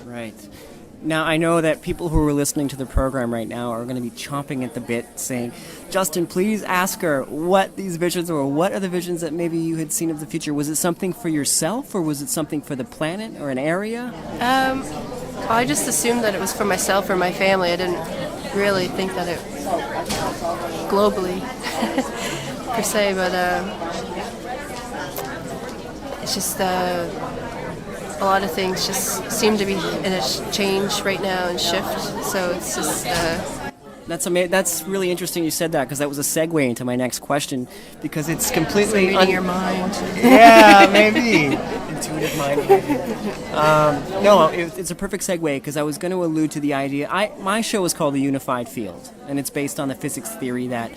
Right. Now, I know that people who are listening to the program right now are going to be chomping at the bit saying, Justin, please ask her what these visions were. What are the visions that maybe you had seen of the future? Was it something for yourself, or was it something for the planet or an area? I just assumed that it was for myself or my family. I didn't really think that it globally per se, but it's just a lot of things just seem to be in a change right now and shift. So it's just. That's really interesting you said that, because that was a segue into my next question, because it's completely reading your mind. Yeah, maybe intuitive mind reading. No, it's a perfect segue, because I was going to allude to the idea. My show is called The Unified Field, and it's based on the physics theory that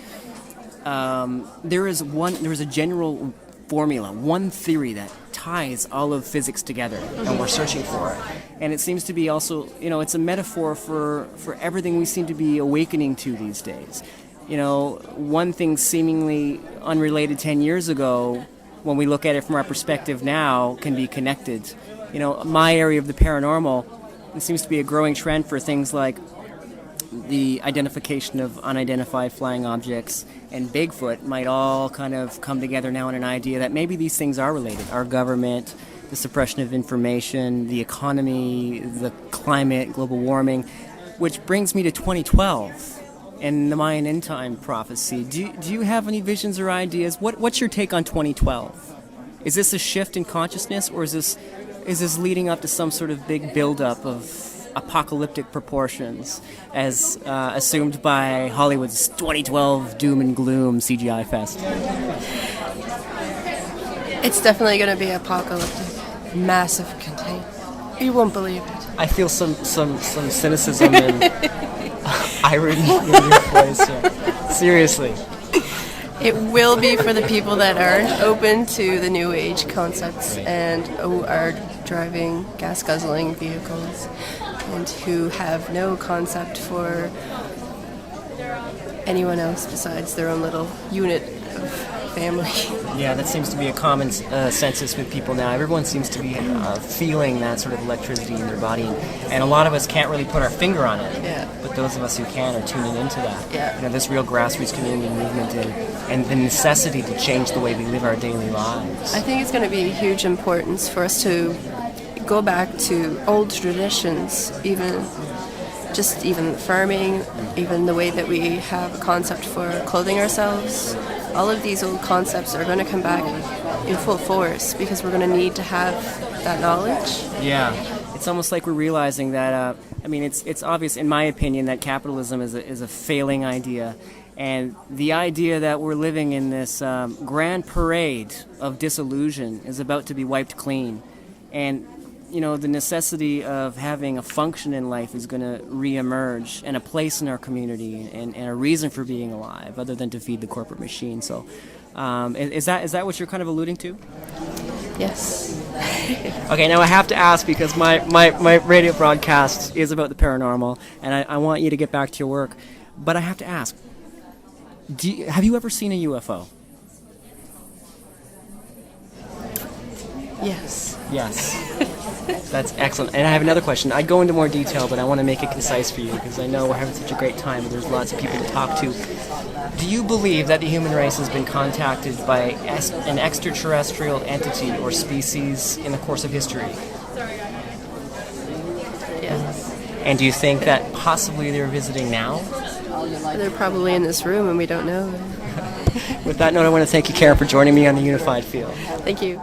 there is a general formula, one theory that ties all of physics together, and we're searching for it. And it seems to be also, it's a metaphor for everything we seem to be awakening to these days. One thing seemingly unrelated 10 years ago, when we look at it from our perspective now, can be connected. My area of the paranormal, it seems to be a growing trend for things like the identification of unidentified flying objects and Bigfoot might all kind of come together now in an idea that maybe these things are related. Our government, the suppression of information, the economy, the climate, global warming, which brings me to 2012 and the Mayan end time prophecy. Do you have any visions or ideas? What's your take on 2012? Is this a shift in consciousness, or is this leading up to some sort of big buildup of apocalyptic proportions as assumed by Hollywood's 2012 doom and gloom CGI fest? It's definitely going to be apocalyptic, massive contain. You won't believe it. I feel some cynicism and irony in your voice. Seriously. It will be for the people that aren't open to the new age concepts and who are driving gas-guzzling vehicles and who have no concept for anyone else besides their own little unit of family. Yeah, that seems to be a common census with people now. Everyone seems to be feeling that sort of electricity in their body, and a lot of us can't really put our finger on it. Yeah. But those of us who can are tuning into that. Yeah. This real grassroots community movement and the necessity to change the way we live our daily lives. I think it's going to be a huge importance for us to go back to old traditions, even farming, even the way that we have a concept for clothing ourselves. All of these old concepts are going to come back in full force because we're going to need to have that knowledge. Yeah. It's almost like we're realizing that, it's obvious, in my opinion, that capitalism is a failing idea. And the idea that we're living in this grand parade of disillusion is about to be wiped clean. And the necessity of having a function in life is going to reemerge, and a place in our community, and a reason for being alive, other than to feed the corporate machine. So, is that what you're kind of alluding to? Yes. Okay, now I have to ask, because my radio broadcast is about the paranormal, and I want you to get back to your work. But I have to ask, have you ever seen a UFO? Yes. Yes. That's excellent. And I have another question. I'd go into more detail, but I want to make it concise for you, because I know we're having such a great time and there's lots of people to talk to. Do you believe that the human race has been contacted by an extraterrestrial entity or species in the course of history? Yes. And do you think that possibly they're visiting now? They're probably in this room and we don't know. With that note, I want to thank you, Karen, for joining me on the Unified Field. Thank you.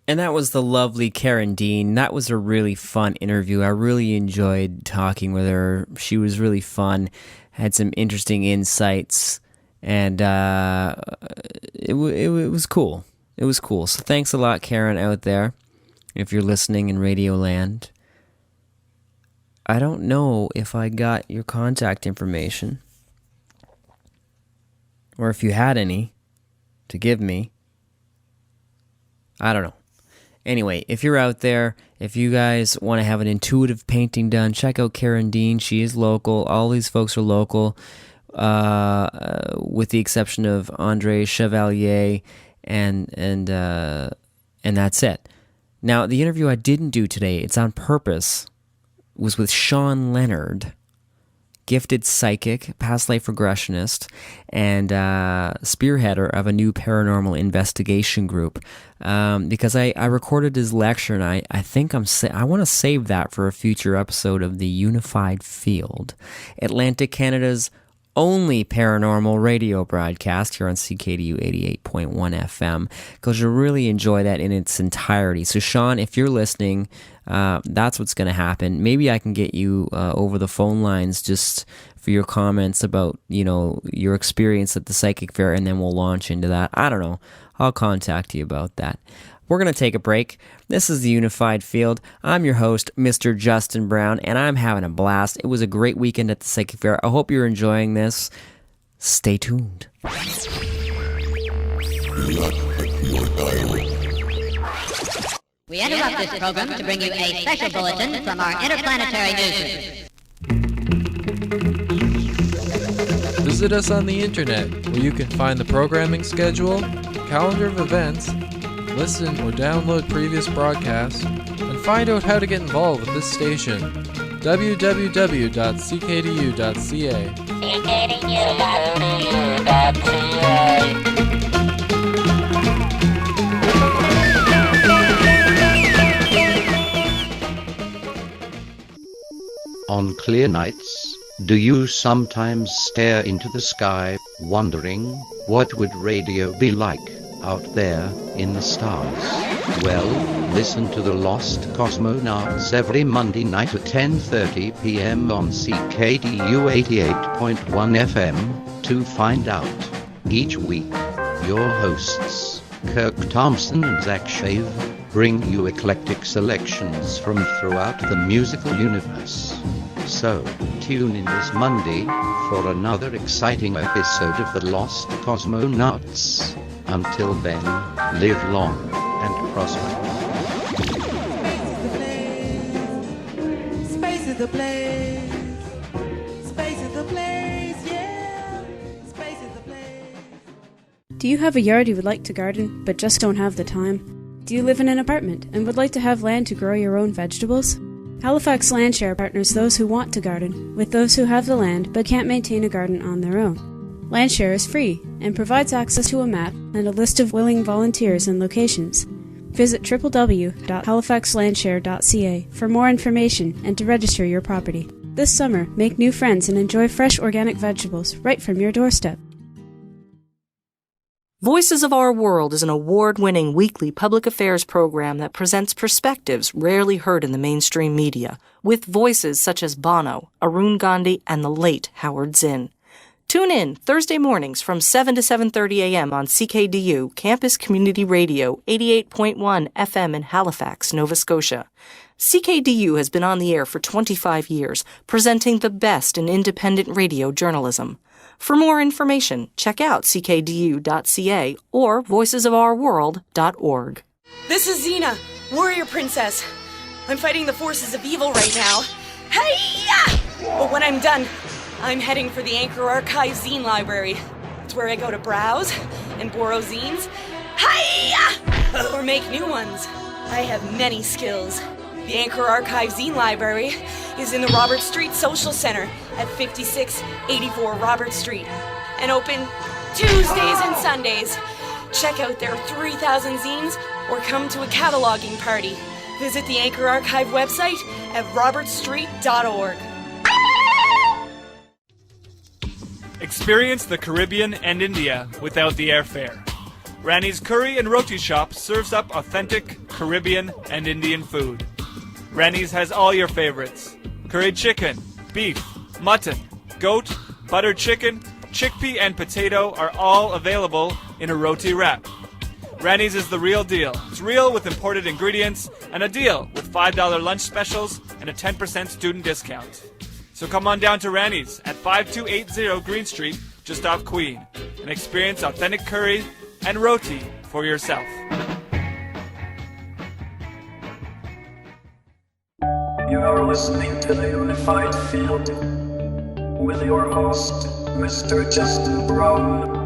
And that was the lovely Karen Dean. That was a really fun interview. I really enjoyed talking with her. She was really fun, had some interesting insights, and it was cool. It was cool. So thanks a lot, Karen, out there, if you're listening in Radio Land. I don't know if I got your contact information, or if you had any to give me. I don't know. Anyway, if you're out there, if you guys want to have an intuitive painting done, check out Karen Dean. She is local. All these folks are local, with the exception of Andre Chevalier, and that's it. Now, the interview I didn't do today, it's on purpose, was with Sean Leonard, gifted psychic, past life regressionist, and spearheader of a new paranormal investigation group. Because I recorded his lecture, and I think I want to save that for a future episode of the Unified Field, Atlantic Canada's only paranormal radio broadcast here on CKDU 88.1 FM, because you'll really enjoy that in its entirety. So Sean, if you're listening, that's what's going to happen. Maybe I can get you over the phone lines just for your comments about, your experience at the Psychic Fair, and then we'll launch into that. I don't know. I'll contact you about that. We're going to take a break. This is the Unified Field. I'm your host, Mr. Justin Brown, and I'm having a blast. It was a great weekend at the Psychic Fair. I hope you're enjoying this. Stay tuned. We interrupt this program to bring you a special bulletin from our interplanetary newsroom. Visit us on the internet, where you can find the programming schedule, calendar of events, listen or download previous broadcasts, and find out how to get involved with this station. www.ckdu.ca. On clear nights, do you sometimes stare into the sky, wondering, what would radio be like out there in the stars? Well, listen to the Lost Cosmonauts every Monday night at 10:30 p.m. on CKDU 88.1 FM to find out. Each week, your hosts, Kirk Thompson and Zach Shave, bring you eclectic selections from throughout the musical universe. So, tune in this Monday for another exciting episode of the Lost Cosmonauts. Until then, live long and prosper. Space is the place. Space is the place, yeah. Space is the place. Do you have a yard you would like to garden, but just don't have the time? Do you live in an apartment and would like to have land to grow your own vegetables? Halifax Landshare partners those who want to garden with those who have the land but can't maintain a garden on their own. Landshare is free and provides access to a map and a list of willing volunteers and locations. Visit www.halifaxlandshare.ca for more information and to register your property. This summer, make new friends and enjoy fresh organic vegetables right from your doorstep. Voices of Our World is an award-winning weekly public affairs program that presents perspectives rarely heard in the mainstream media, with voices such as Bono, Arun Gandhi, and the late Howard Zinn. Tune in Thursday mornings from 7 to 7:30 a.m. on CKDU, Campus Community Radio, 88.1 FM in Halifax, Nova Scotia. CKDU has been on the air for 25 years, presenting the best in independent radio journalism. For more information, check out ckdu.ca or voicesofourworld.org. This is Xena, warrior princess. I'm fighting the forces of evil right now. Hey-ya! But when I'm done, I'm heading for the Anchor Archive Zine Library. It's where I go to browse and borrow zines. Hi-ya! Or make new ones. I have many skills. The Anchor Archive Zine Library is in the Robert Street Social Center at 5684 Robert Street and open Tuesdays and Sundays. Check out their 3,000 zines or come to a cataloging party. Visit the Anchor Archive website at robertstreet.org. Experience the Caribbean and India without the airfare. Rani's Curry and Roti Shop serves up authentic Caribbean and Indian food. Rani's has all your favorites. Curried chicken, beef, mutton, goat, buttered chicken, chickpea and potato are all available in a roti wrap. Rani's is the real deal. It's real with imported ingredients and a deal with $5 lunch specials and a 10% student discount. So come on down to Rani's at 5280 Green Street, just off Queen, and experience authentic curry and roti for yourself. You are listening to the Unified Field with your host, Mr. Justin Brown.